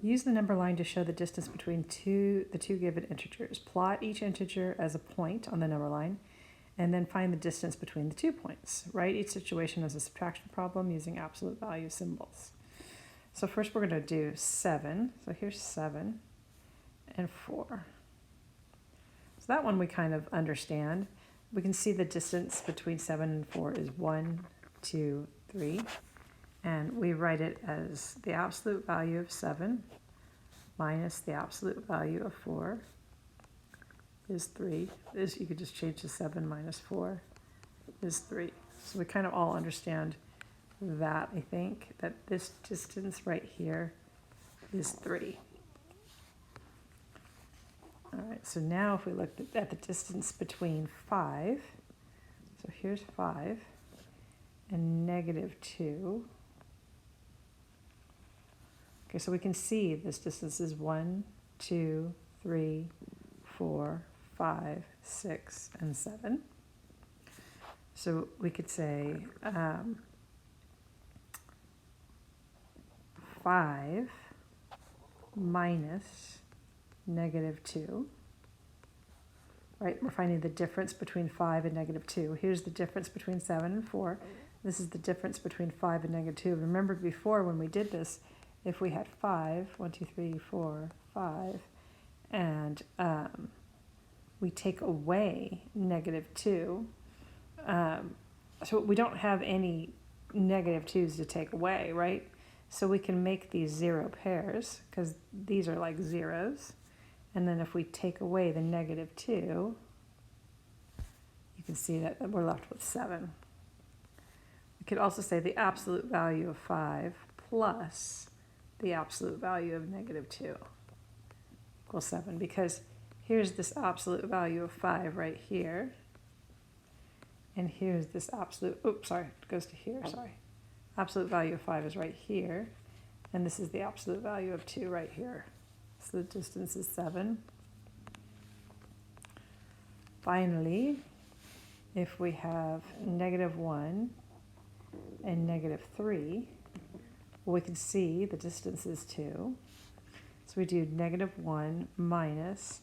Use the number line to show the distance between the two given integers. Plot each integer as a point on the number line, and then find the distance between the 2 points. Write each situation as a subtraction problem using absolute value symbols. So first we're going to do 7. So here's 7 and 4. So that one we kind of understand. We can see the distance between 7 and 4 is 1, 2, 3. And we write it as the absolute value of 7 minus the absolute value of 4 is 3. You could just change to 7 minus 4 is 3. So we kind of all understand that, I think, that this distance right here is 3. All right, so now if we look at the distance between 5, so here's 5 and negative 2. Okay, so we can see this distance is 1, 2, 3, 4, 5, 6, and 7. So we could say 5 minus negative 2. Right, we're finding the difference between 5 and negative 2. Here's the difference between 7 and 4. This is the difference between 5 and negative 2. Remember before when we did this, if we had 5, 1, 2, 3, 4, 5, and we take away negative 2, so we don't have any negative 2's to take away, right? So we can make these 0 pairs, because these are like zeros. And then if we take away the negative 2, you can see that we're left with 7. We could also say the absolute value of 5 plus the absolute value of negative 2 equals 7, because here's this absolute value of 5 right here, and here's this absolute, oops, sorry, it goes to here, sorry. Absolute value of 5 is right here, and this is the absolute value of 2 right here. So the distance is 7. Finally, if we have negative 1 and negative 3, well, we can see the distance is 2. So we do negative 1 minus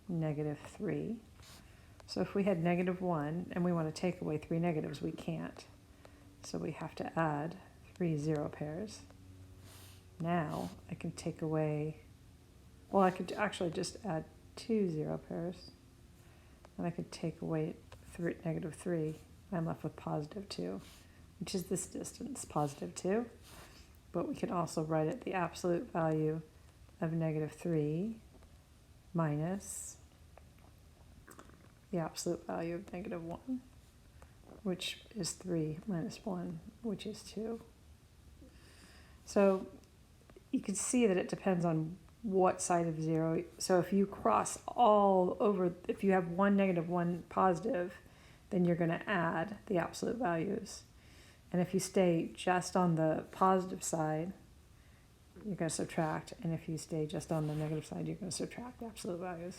negative 3. So if we had negative 1 and we want to take away 3 negatives, we can't. So we have to add 3 0 pairs. Now I can take away, well, I could actually just add 2 0 pairs. And I could take away negative 3. I'm left with positive 2, which is this distance, positive 2. But we can also write it the absolute value of negative 3 minus the absolute value of negative 1, which is 3 minus 1, which is 2. So you can see that it depends on what side of 0. So if you cross all over, if you have 1 negative, 1 positive, then you're going to add the absolute values. And if you stay just on the positive side, you're going to subtract. And if you stay just on the negative side, you're going to subtract the absolute values.